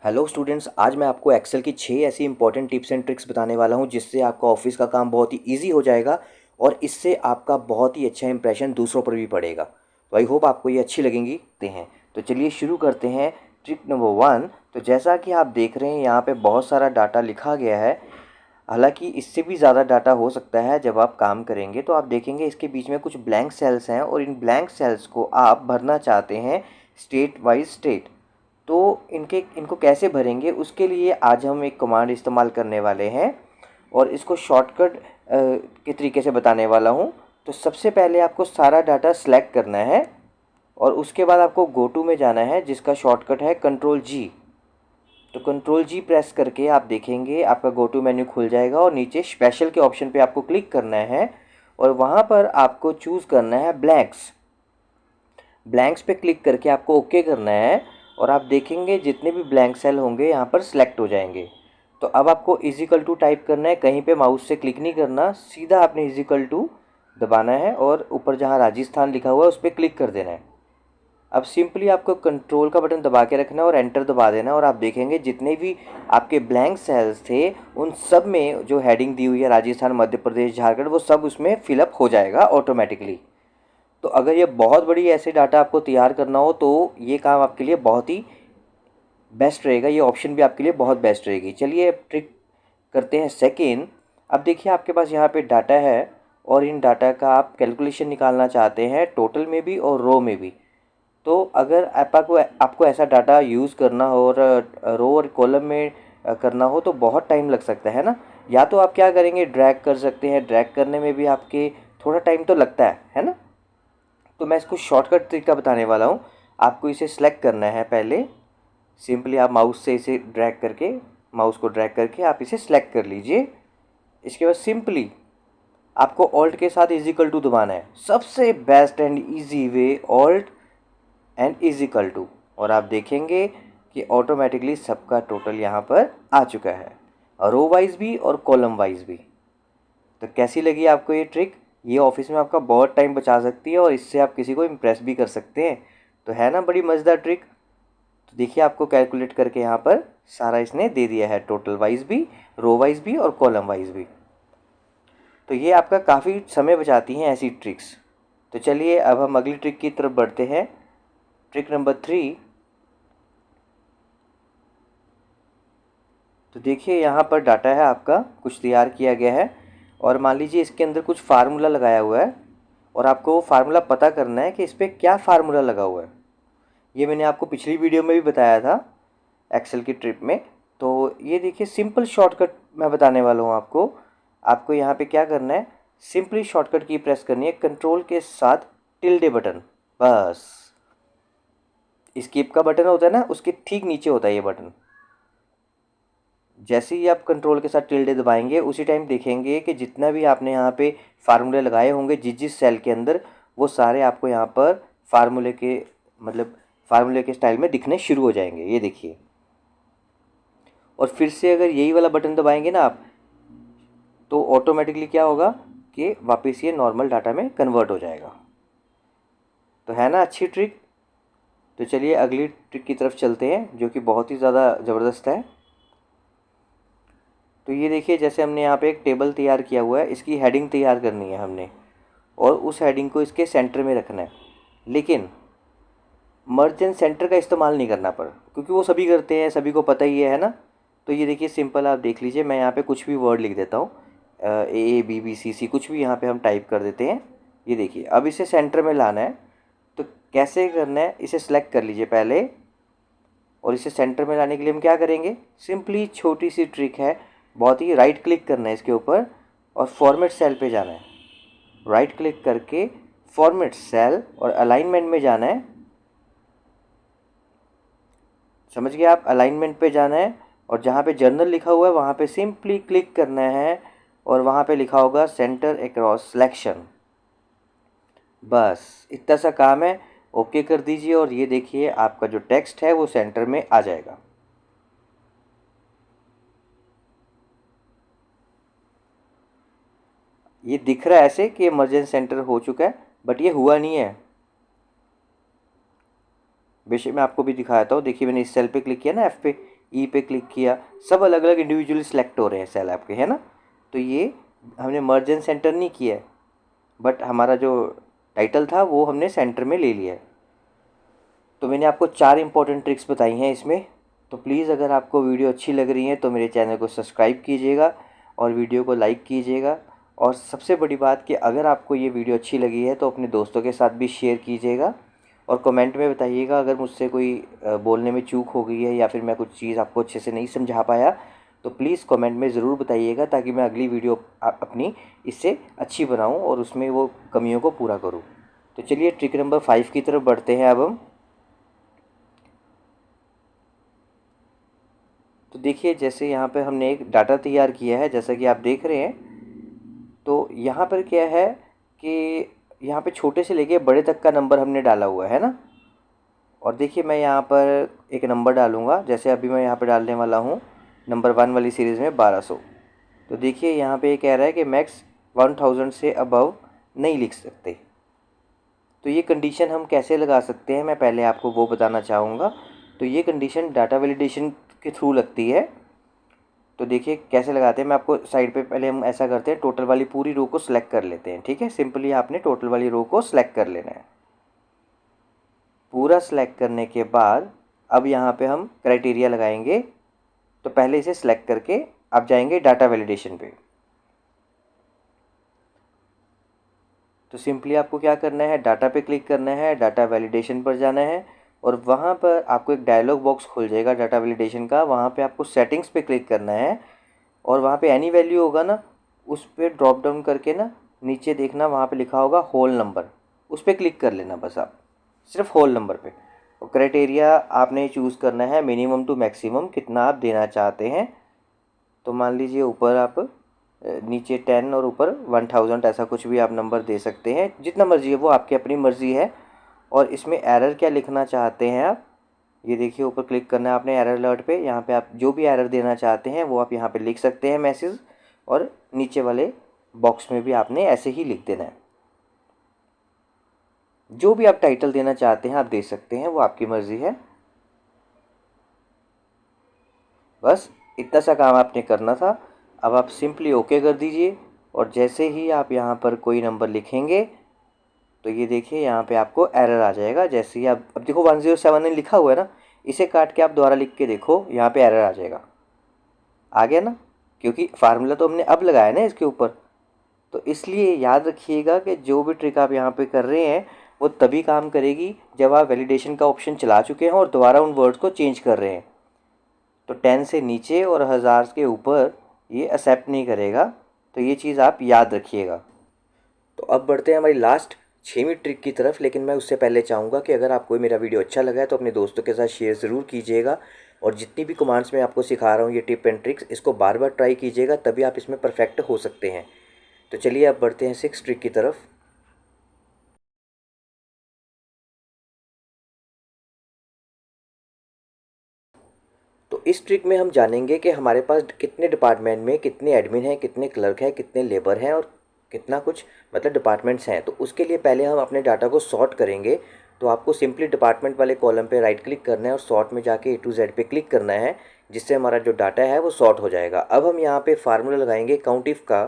Hello students, आज मैं आपको एक्सेल की 6 ऐसी इंपॉर्टेंट टिप्स एंड ट्रिक्स बताने वाला हूं जिससे आपका ऑफिस का काम बहुत ही इजी हो जाएगा और इससे आपका बहुत ही अच्छा इंप्रेशन दूसरों पर भी पड़ेगा। तो आई होप आपको ये अच्छी लगेंगी। तो चलिए शुरू करते हैं। Trick number 1। तो जैसा कि आप देख रहे हैं यहाँ पे बहुत सारा डाटा लिखा गया है। हालांकि इससे भी ज़्यादा डाटा हो सकता है जब आप काम करेंगे। तो आप देखेंगे इसके बीच में कुछ ब्लैंक सेल्स हैं और इन ब्लैंक सेल्स को आप भरना चाहते हैं स्टेट वाइज स्टेट। तो इनको कैसे भरेंगे, उसके लिए आज हम एक कमांड इस्तेमाल करने वाले हैं और इसको शॉर्टकट के तरीके से बताने वाला हूं। तो सबसे पहले आपको सारा डाटा सेलेक्ट करना है और उसके बाद आपको गो टू में जाना है जिसका शॉर्टकट है कंट्रोल जी। तो कंट्रोल जी प्रेस करके आप देखेंगे आपका गो टू मेन्यू खुल जाएगा और नीचे स्पेशल के ऑप्शन पे आपको क्लिक करना है और वहाँ पर आपको चूज़ करना है ब्लैंक्स। ब्लैंक्स पे क्लिक करके आपको ओके करना है और आप देखेंगे जितने भी ब्लैंक सेल होंगे यहाँ पर सिलेक्ट हो जाएंगे। तो अब आपको इजिकल टू टाइप करना है, कहीं पे माउस से क्लिक नहीं करना, सीधा आपने इजिकल टू दबाना है और ऊपर जहाँ राजस्थान लिखा हुआ है उस पर क्लिक कर देना है। अब सिंपली आपको कंट्रोल का बटन दबा के रखना है और एंटर दबा देना है और आप देखेंगे जितने भी आपके ब्लैंक सेल्स थे उन सब में जो हेडिंग दी हुई है राजस्थान, मध्य प्रदेश, झारखंड, वो सब उसमें फिलअप हो जाएगा ऑटोमेटिकली। तो अगर ये बहुत बड़ी ऐसे डाटा आपको तैयार करना हो तो ये काम आपके लिए बहुत ही बेस्ट रहेगा, ये ऑप्शन भी आपके लिए बहुत बेस्ट रहेगी। चलिए ट्रिक करते हैं सेकेंड। अब देखिए आपके पास यहाँ पे डाटा है और इन डाटा का आप कैलकुलेशन निकालना चाहते हैं टोटल में भी और रो में भी। तो अगर आपको ऐसा डाटा यूज़ करना हो और रो और कॉलम में करना हो तो बहुत टाइम लग सकता है ना। या तो आप क्या करेंगे, ड्रैग कर सकते हैं, ड्रैग करने में भी आपके थोड़ा टाइम तो लगता है ना। तो मैं इसको शॉर्टकट तरीका बताने वाला हूँ। आपको इसे सिलेक्ट करना है पहले, सिंपली आप माउस से इसे ड्रैग करके, माउस को ड्रैग करके आप इसे सिलेक्ट कर लीजिए। इसके बाद सिंपली आपको ऑल्ट के साथ इजिकल टू दबाना है। सबसे best and easy way alt and equal to, और आप देखेंगे कि ऑटोमेटिकली सबका टोटल यहाँ पर आ चुका है, रो वाइज भी और कॉलम वाइज भी। तो कैसी लगी आपको ये ट्रिक? ये ऑफिस में आपका बहुत टाइम बचा सकती है और इससे आप किसी को इम्प्रेस भी कर सकते हैं। तो है ना बड़ी मज़ेदार ट्रिक। तो देखिए आपको कैलकुलेट करके यहाँ पर सारा इसने दे दिया है, टोटल वाइज भी, रो वाइज भी और कॉलम वाइज भी। तो ये आपका काफ़ी समय बचाती हैं ऐसी ट्रिक्स। तो चलिए अब हम अगली ट्रिक की तरफ बढ़ते हैं। Trick number 3। तो देखिए यहाँ पर डाटा है आपका कुछ तैयार किया गया है और मान लीजिए इसके अंदर कुछ फार्मूला लगाया हुआ है और आपको वो फार्मूला पता करना है कि इस पर क्या फार्मूला लगा हुआ है। ये मैंने आपको पिछली वीडियो में भी बताया था एक्सेल की ट्रिप में। तो ये देखिए सिंपल शॉर्टकट मैं बताने वाला हूँ आपको। आपको यहाँ पे क्या करना है, सिंपली शॉर्टकट की प्रेस करनी है कंट्रोल के साथ टिल्डे बटन। बस स्किप का बटन होता है ना, उसके ठीक नीचे होता है ये बटन। जैसे ही आप कंट्रोल के साथ टिल्डे दबाएंगे उसी टाइम देखेंगे कि जितना भी आपने यहाँ पे फार्मूले लगाए होंगे जिस जिस सेल के अंदर, वो सारे आपको यहाँ पर फार्मूले के फार्मूले के स्टाइल में दिखने शुरू हो जाएंगे। ये देखिए, और फिर से अगर यही वाला बटन दबाएंगे ना आप, तो ऑटोमेटिकली क्या होगा कि वापस ये नॉर्मल डाटा में कन्वर्ट हो जाएगा। तो है ना अच्छी ट्रिक। तो चलिए अगली ट्रिक की तरफ चलते हैं जो कि बहुत ही ज़्यादा ज़बरदस्त है। तो ये देखिए जैसे हमने यहाँ पे एक टेबल तैयार किया हुआ है, इसकी हेडिंग तैयार करनी है हमने और उस हेडिंग को इसके सेंटर में रखना है। लेकिन मर्ज एंड सेंटर का इस्तेमाल नहीं करना पर, क्योंकि वो सभी करते हैं, सभी को पता ही है ना। तो ये देखिए सिंपल आप देख लीजिए, मैं यहाँ पे कुछ भी वर्ड लिख देता हूँ, ए बी बी सी सी, कुछ भी यहाँ पे हम टाइप कर देते हैं। ये देखिए अब इसे सेंटर में लाना है। तो कैसे करना है, इसे सेलेक्ट कर लीजिए पहले और इसे सेंटर में लाने के लिए हम क्या करेंगे, सिंपली छोटी सी ट्रिक है, बहुत ही, राइट क्लिक करना है इसके ऊपर और फॉर्मेट सेल पे जाना है। राइट क्लिक करके फॉर्मेट सेल और अलाइनमेंट में जाना है। समझ गए आप, अलाइनमेंट पे जाना है और जहाँ पे जर्नल लिखा हुआ है वहाँ पे सिंपली क्लिक करना है और वहाँ पे लिखा होगा सेंटर अक्रॉस सिलेक्शन। बस इतना सा काम है, ओके कर दीजिए और ये देखिए आपका जो टेक्स्ट है वो सेंटर में आ जाएगा। ये दिख रहा है ऐसे कि इमरजेंसी सेंटर हो चुका है, बट ये हुआ नहीं है। बेशक मैं आपको भी दिखाता हूँ। देखिए मैंने इस सेल पे क्लिक किया ना, एफ पे, ई पे क्लिक किया, सब अलग अलग इंडिविजुअली सेलेक्ट हो रहे हैं सेल आपके, है ना। तो ये हमने मर्ज एंड सेंटर नहीं किया है, बट हमारा जो टाइटल था वो हमने सेंटर में ले लिया है। तो मैंने आपको 4 इंपॉर्टेंट ट्रिक्स बताई हैं इसमें। तो प्लीज़ अगर आपको वीडियो अच्छी लग रही है तो मेरे चैनल को सब्सक्राइब कीजिएगा और वीडियो को लाइक कीजिएगा। और सबसे बड़ी बात कि अगर आपको ये वीडियो अच्छी लगी है तो अपने दोस्तों के साथ भी शेयर कीजिएगा और कमेंट में बताइएगा अगर मुझसे कोई बोलने में चूक हो गई है या फिर मैं कुछ चीज़ आपको अच्छे से नहीं समझा पाया तो प्लीज़ कमेंट में ज़रूर बताइएगा, ताकि मैं अगली वीडियो अपनी इससे अच्छी बनाऊं और उसमें वो कमियों को पूरा करूं। तो चलिए ट्रिक नंबर 5 की तरफ बढ़ते हैं अब हम। तो देखिए जैसे यहाँ पे हमने एक डाटा तैयार किया है, जैसा कि आप देख रहे हैं। तो यहाँ पर क्या है कि यहाँ पे छोटे से लेके बड़े तक का नंबर हमने डाला हुआ है ना। और देखिए मैं यहाँ पर एक नंबर डालूँगा, जैसे अभी मैं यहाँ पर डालने वाला हूँ नंबर 1 वाली सीरीज़ में 1200। तो देखिए यहाँ पे ये कह रहा है कि मैक्स 1000 से अबव नहीं लिख सकते। तो ये कंडीशन हम कैसे लगा सकते हैं, मैं पहले आपको वो बताना चाहूँगा। तो ये कंडीशन डाटा वैलिडेशन के थ्रू लगती है। तो देखिए कैसे लगाते हैं, मैं आपको साइड पे पहले हम ऐसा करते हैं, टोटल वाली पूरी रो को सिलेक्ट कर लेते हैं। ठीक है, सिंपली आपने टोटल वाली रो को सिलेक्ट कर लेना है। पूरा सिलेक्ट करने के बाद अब यहाँ पे हम क्राइटेरिया लगाएंगे। तो पहले इसे सिलेक्ट करके आप जाएंगे डाटा वैलिडेशन पे। तो सिंपली आपको क्या करना है, डाटा पे क्लिक करना है, डाटा वैलिडेशन पर जाना है और वहाँ पर आपको एक डायलॉग बॉक्स खुल जाएगा डाटा वैलिडेशन का। वहाँ पे आपको सेटिंग्स पे क्लिक करना है और वहाँ पे एनी वैल्यू होगा ना, उस पर ड्रॉप डाउन करके ना नीचे देखना, वहाँ पे लिखा होगा होल नंबर, उस पर क्लिक कर लेना बस आप, सिर्फ होल नंबर पे। और क्राइटेरिया आपने चूज़ करना है मिनिमम टू मैक्सिमम, कितना आप देना चाहते हैं। तो मान लीजिए ऊपर आप नीचे 10 और ऊपर 1000, ऐसा कुछ भी आप नंबर दे सकते हैं, जितना मर्जी है वो आपकी अपनी मर्ज़ी है। और इसमें एरर क्या लिखना चाहते हैं आप, ये देखिए ऊपर क्लिक करना है आपने एरर अलर्ट पे। यहाँ पे आप जो भी एरर देना चाहते हैं वो आप यहाँ पे लिख सकते हैं मैसेज, और नीचे वाले बॉक्स में भी आपने ऐसे ही लिख देना है। जो भी आप टाइटल देना चाहते हैं आप दे सकते हैं, वो आपकी मर्ज़ी है। बस इतना सा काम आपने करना था। अब आप सिंपली ओके कर दीजिए और जैसे ही आप यहाँ पर कोई नंबर लिखेंगे तो ये देखिए यहाँ पे आपको एरर आ जाएगा। जैसे ही आप अब देखो 1079 लिखा हुआ है ना, इसे काट के आप दोबारा लिख के देखो, यहाँ पे एरर आ जाएगा। आ गया ना, क्योंकि फार्मूला तो हमने अब लगाया ना इसके ऊपर। तो इसलिए याद रखिएगा कि जो भी ट्रिक आप यहाँ पे कर रहे हैं वो तभी काम करेगी जब आप वैलिडेशन का ऑप्शन चला चुके हैं और दोबारा उन वर्ड्स को चेंज कर रहे हैं। तो 10 से नीचे और 1000 के ऊपर ये एक्सेप्ट नहीं करेगा। तो ये चीज़ आप याद रखिएगा। तो अब बढ़ते हैं हमारी लास्ट 6वीं ट्रिक की तरफ, लेकिन मैं उससे पहले चाहूँगा कि अगर आपको मेरा वीडियो अच्छा लगा है तो अपने दोस्तों के साथ शेयर ज़रूर कीजिएगा। और जितनी भी कमांड्स मैं आपको सिखा रहा हूँ ये टिप एंड ट्रिक्स, इसको बार बार ट्राई कीजिएगा, तभी आप इसमें परफेक्ट हो सकते हैं। तो चलिए अब बढ़ते हैं 6 ट्रिक की तरफ। तो इस ट्रिक में हम जानेंगे कि हमारे पास कितने डिपार्टमेंट में कितने एडमिन हैं, कितने क्लर्क हैं, कितने लेबर हैं और कितना कुछ मतलब डिपार्टमेंट्स हैं। तो उसके लिए पहले हम अपने डाटा को सॉर्ट करेंगे। तो आपको सिंपली डिपार्टमेंट वाले कॉलम पे राइट क्लिक करना है और सॉर्ट में जाके A to Z पे क्लिक करना है, जिससे हमारा जो डाटा है वो सॉर्ट हो जाएगा। अब हम यहाँ पे फार्मूला लगाएंगे काउंट इफ का।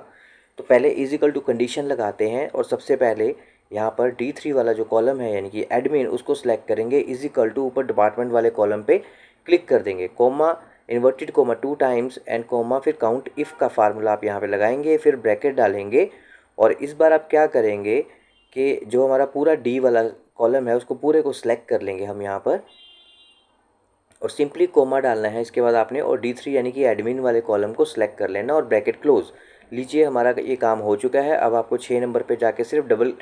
तो पहले इज इक्वल टू कंडीशन लगाते हैं और सबसे पहले यहाँ पर D3 वाला जो कॉलम है यानी कि एडमिन, उसको सिलेक्ट करेंगे, इज इक्वल टू ऊपर डिपार्टमेंट वाले कॉलम पे क्लिक कर देंगे, comma inverted comma 2 times and comma, फिर काउंट इफ़ का फार्मूला आप यहाँ पे लगाएंगे, फिर ब्रैकेट डालेंगे। और इस बार आप क्या करेंगे कि जो हमारा पूरा डी वाला कॉलम है उसको पूरे को सिलेक्ट कर लेंगे हम यहाँ पर और सिंपली कोमा डालना है इसके बाद आपने, और D3 यानी कि एडमिन वाले कॉलम को सिलेक्ट कर लेना और ब्रैकेट क्लोज। लीजिए हमारा ये काम हो चुका है। अब आपको 6 नंबर पे जाके सिर्फ डबल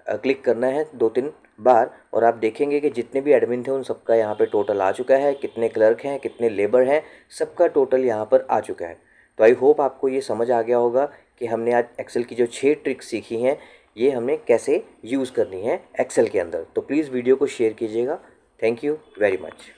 क्लिक करना है 2-3 बार और आप देखेंगे कि जितने भी एडमिन थे उन सबका यहाँ पे टोटल आ चुका है, कितने क्लर्क हैं, कितने लेबर हैं, सबका टोटल यहाँ पर आ चुका है। तो आई होप आपको ये समझ आ गया होगा कि हमने आज एक्सेल की जो 6 ट्रिक्स सीखी हैं ये हमने कैसे यूज़ करनी है एक्सेल के अंदर। तो प्लीज़ वीडियो को शेयर कीजिएगा। Thank you very much.